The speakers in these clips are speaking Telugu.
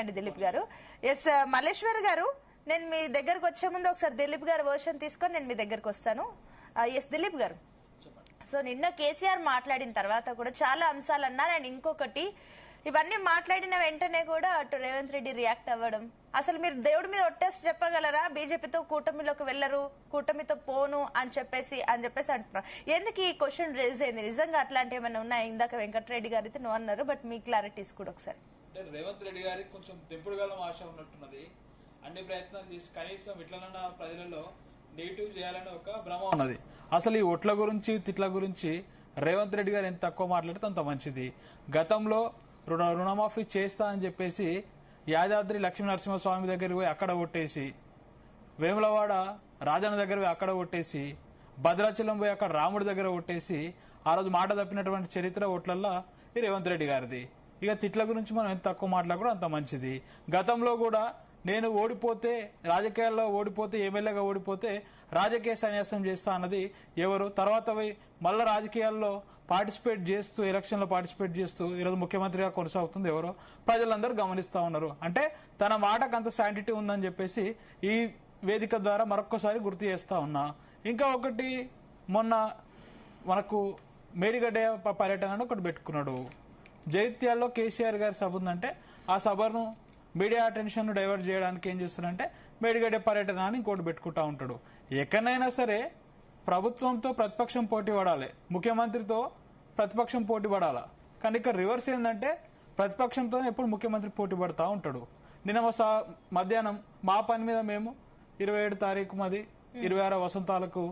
అండి దిలీప్ గారు. ఎస్ మల్లేశ్వర్ గారు, నేను మీ దగ్గరకు వచ్చే ముందు ఒకసారి దిలీప్ గారు వర్షన్ తీసుకొని నేను మీ దగ్గరకు వస్తాను. ఎస్ దిలీప్ గారు, సో నిన్న కేసీఆర్ మాట్లాడిన తర్వాత కూడా చాలా అంశాలు అన్నారు. అండ్ ఇంకొకటి, ఇవన్నీ మాట్లాడిన వెంటనే కూడా అటు రేవంత్ రెడ్డి రియాక్ట్ అవ్వడం, అసలు మీరు దేవుడి మీద ఒట్టేసి చెప్పగలరా బీజేపీతో కూటమిలోకి వెళ్లరు, కూటమితో పోను అని చెప్పేసి అంటున్నారు. ఎందుకు ఈ క్వశ్చన్ రేజ్ అయింది? నిజంగా అట్లాంటి ఏమైనా ఉన్నాయి? ఇందాక వెంకటరెడ్డి గారు అయితే నో అన్నారు, బట్ మీ క్లారిటీస్ కూడా ఒకసారి. రేవంత్ రెడ్డి గారికి కొంచెం తెంపుడుగలం ఆశ ఉన్నట్టున్నది. అన్ని ప్రయత్నాలు చేసి కనీసం ఇట్లనన్నా ప్రజలలో నెగిటివ్ చేయాలని ఒక భ్రమ ఉన్నది. అసలు ఈ ఓట్ల గురించి తిట్ల గురించి రేవంత్ రెడ్డి గారు ఎంత తక్కువ మాట్లాడితే అంత మంచిది. గతంలో రుణమాఫీ చేస్తా అని చెప్పేసి యాదాద్రి లక్ష్మీ నరసింహస్వామి దగ్గర పోయి అక్కడ కొట్టేసి, వేములవాడ రాజన్న దగ్గర పోయి అక్కడ కొట్టేసి, భద్రాచలం పోయి అక్కడ రాముడి దగ్గర కొట్టేసి ఆ రోజు మాట తప్పినటువంటి చరిత్ర ఓట్లల్లో ఈ రేవంత్ రెడ్డి గారిది. ఇక తిట్ల గురించి మనం ఎంత తక్కువ మాట్లాడకూడదు అంత మంచిది. గతంలో కూడా నేను ఓడిపోతే, రాజకీయాల్లో ఓడిపోతే, ఎమ్మెల్యేగా ఓడిపోతే రాజకీయ సన్యాసం చేస్తా అన్నది ఎవరు? తర్వాత మళ్ళా రాజకీయాల్లో పార్టిసిపేట్ చేస్తూ, ఎలక్షన్లో పార్టిసిపేట్ చేస్తూ ఈరోజు ముఖ్యమంత్రిగా కొనసాగుతుంది ఎవరో ప్రజలందరూ గమనిస్తూ ఉన్నారు. అంటే తన మాటకు అంత శాంటిటీ ఉందని చెప్పేసి ఈ వేదిక ద్వారా మరొక్కసారి గుర్తు చేస్తా ఉన్నా. ఇంకా ఒకటి, మొన్న మనకు మేడిగడ్డ పర్యటన ఒకటి పెట్టుకున్నాడు. జైత్యాల్లో కేసీఆర్ గారి సభ ఉందంటే ఆ సభను మీడియా అటెన్షన్ డైవర్ట్ చేయడానికి ఏం చేస్తారంటే మేడిగడ్డ పర్యటన అని ఇంకోటి పెట్టుకుంటా ఉంటాడు. ఎక్కడైనా సరే ప్రభుత్వంతో ప్రతిపక్షం పోటీ పడాలి, ముఖ్యమంత్రితో ప్రతిపక్షం పోటీ పడాలా. కానీ ఇక్కడ రివర్స్ ఏంటంటే ప్రతిపక్షంతో ఎప్పుడు ముఖ్యమంత్రి పోటీ పడతా ఉంటాడు. నిన్న మధ్యాహ్నం మా పని మీద మేము 27 తారీఖు మాది 26 వసంతాలకు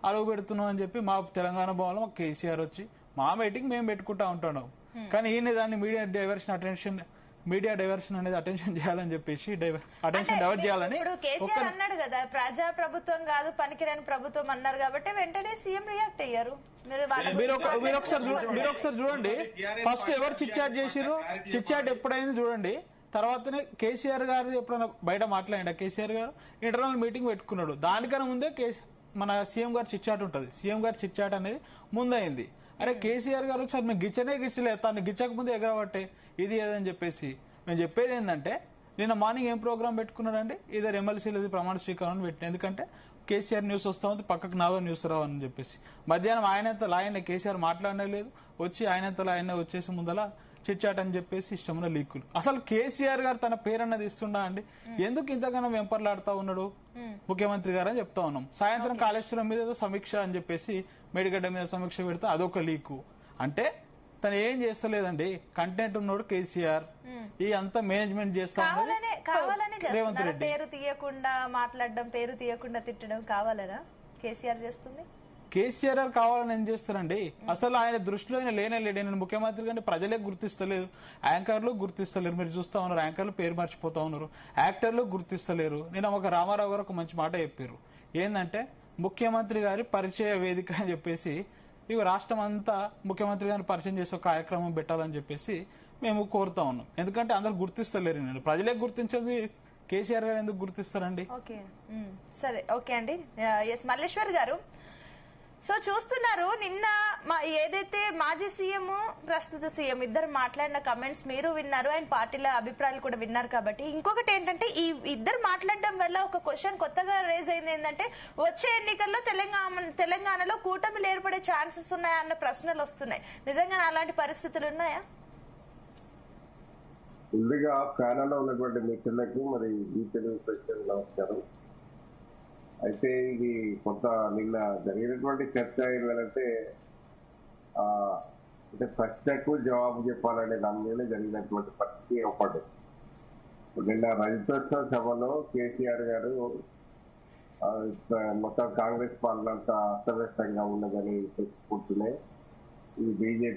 అడుగు పెడుతున్నాం అని చెప్పి మా తెలంగాణ భవన్లో మా కేసీఆర్ వచ్చి మా మీటింగ్ మేము పెట్టుకుంటా ఉంటాను. కానీ ఈయన దాన్ని మీడియా డైవర్షన్ అనేది అటెన్షన్ చేయాలని చెప్పేసి అటెన్షన్ డైవర్ట్ చేయాలని అన్నాడు కదా. ప్రజా ప్రభుత్వం కాదు పనికిరాని ప్రభుత్వం అన్నారు కాబట్టి వెంటనే సీఎం రియాక్ట్ అయ్యారు. మీరు ఒకసారి చూడండి, ఫస్ట్ ఎవరు చిట్చాట్ చేసిరు, చిట్చాట్ ఎప్పుడైంది చూడండి. తర్వాతనే కేసీఆర్ గారు ఎప్పుడైనా బయట మాట్లాడిండ? కేసీఆర్ గారు ఇంటర్నల్ మీటింగ్ పెట్టుకున్నాడు. దానికన్నా ముందే మన సీఎం గారు చిట్చాట్ ఉంటుంది. సీఎం గారు చిట్చాట్ అనేది ముందైంది. అరే కేసీఆర్ గారు వచ్చి మేము గిచ్చలేదు, తను గిచ్చక ముందు ఎగరబట్టే ఇది ఏదని చెప్పేసి. మేము చెప్పేది ఏంటంటే నిన్న మార్నింగ్ ఏం ప్రోగ్రామ్ పెట్టుకున్నారండి? ఇద్దరు ఎమ్మెల్సీలది ప్రమాణ స్వీకారం పెట్టిన. ఎందుకంటే కేసీఆర్ న్యూస్ వస్తా ఉంది, పక్కకు నాదో న్యూస్ రావని చెప్పేసి. మధ్యాహ్నం ఆయన కేసీఆర్ మాట్లాడనే లేదు, వచ్చి ఆయనే వచ్చేసి ముందల చిట్చాట్ అని చెప్పేసి ఇష్టమున్న లీకులు. అసలు కేసీఆర్ గారు తన పేరన్నది ఇస్తుండా అండి? ఎందుకు ఇంతగానో వెంపర్లాడుతా ఉన్నాడు ముఖ్యమంత్రి గారు అని చెప్తా ఉన్నాం. సాయంత్రం కాళేశ్వరం మీద ఏదో సమీక్ష అని చెప్పేసి మేడిగడ్డ మీద సమీక్ష పెడితే అదొక లీకు. అంటే తను ఏం చేస్తలేదండి, కంటెంట్ ఉన్నాడు కేసీఆర్. ఈ అంతా మేనేజ్మెంట్ చేస్తా రేవంత్ రెడ్డి. పేరు తీయకుండా మాట్లాడడం, పేరు తీయకుండా తిట్టడం కావాలనా కేసీఆర్ చేస్తుంది? కేసీఆర్ గారు కావాలని ఏం చేస్తారండి? అసలు ఆయన దృష్టిలో ఆయన లేనే లేడు. నేను ముఖ్యమంత్రి కంటే ప్రజలే గుర్తిస్తలేదు, యాంకర్లు గుర్తిస్తలేరు. మీరు చూస్తా ఉన్నారు, యాంకర్లు పేరు మర్చిపోతా ఉన్నారు, యాక్టర్లు గుర్తిస్తలేరు. నేను ఒక రామారావు గారు ఒక మంచి మాట చెప్పారు. ఏంటంటే ముఖ్యమంత్రి గారి పరిచయ వేదిక అని చెప్పేసి ఇవి రాష్ట్రం అంతా ముఖ్యమంత్రి గారిని పరిచయం చేసే ఒక కార్యక్రమం పెట్టాలని చెప్పేసి మేము కోరుతా ఉన్నాం. ఎందుకంటే అందరు గుర్తిస్తలేరు. నేను ప్రజలే గుర్తించేది, కేసీఆర్ గారు ఎందుకు గుర్తిస్తారండి? సరే, ఓకే అండి. ఎస్ మల్లేశ్వర్ గారు, సో చూస్తున్నారు నిన్న ఏదైతే మాజీ సీఎం ప్రస్తుత సీఎం ఇద్దరు మాట్లాడిన కమెంట్స్ మీరు విన్నారు, అండ్ పార్టీల అభిప్రాయాలు కూడా విన్నారు. కాబట్టి ఇంకొకటి ఏంటంటే ఈ ఇద్దరు మాట్లాడడం వల్ల ఒక క్వశ్చన్ కొత్తగా రేజ్ అయింది. ఏంటంటే వచ్చే ఎన్నికల్లో తెలంగాణలో కూటమిలు ఏర్పడే ఛాన్సెస్ ఉన్నాయా అన్న ప్రశ్నలు వస్తున్నాయి. నిజంగా అలాంటి పరిస్థితులు ఉన్నాయా? ముందుగా ప్యానల్లో ఉన్నటువంటి మిత్రులకు మరి ఈ తెలుగు ప్రశ్నలు నమస్కారం. అయితే ఇది కొంత నిన్న జరిగినటువంటి చర్చ ఏంటంటే అంటే ప్రశ్నకు జవాబు చెప్పాలనే దాని మీద జరిగినటువంటి పరిస్థితి ఒకటి. నిన్న రజతోత్సవ సభలో కేసీఆర్ గారు మొత్తం కాంగ్రెస్ పాలన అంతా అస్తవ్యస్తంగా ఉన్నదని చెప్పుకుంటూనే ఈ బీజేపీ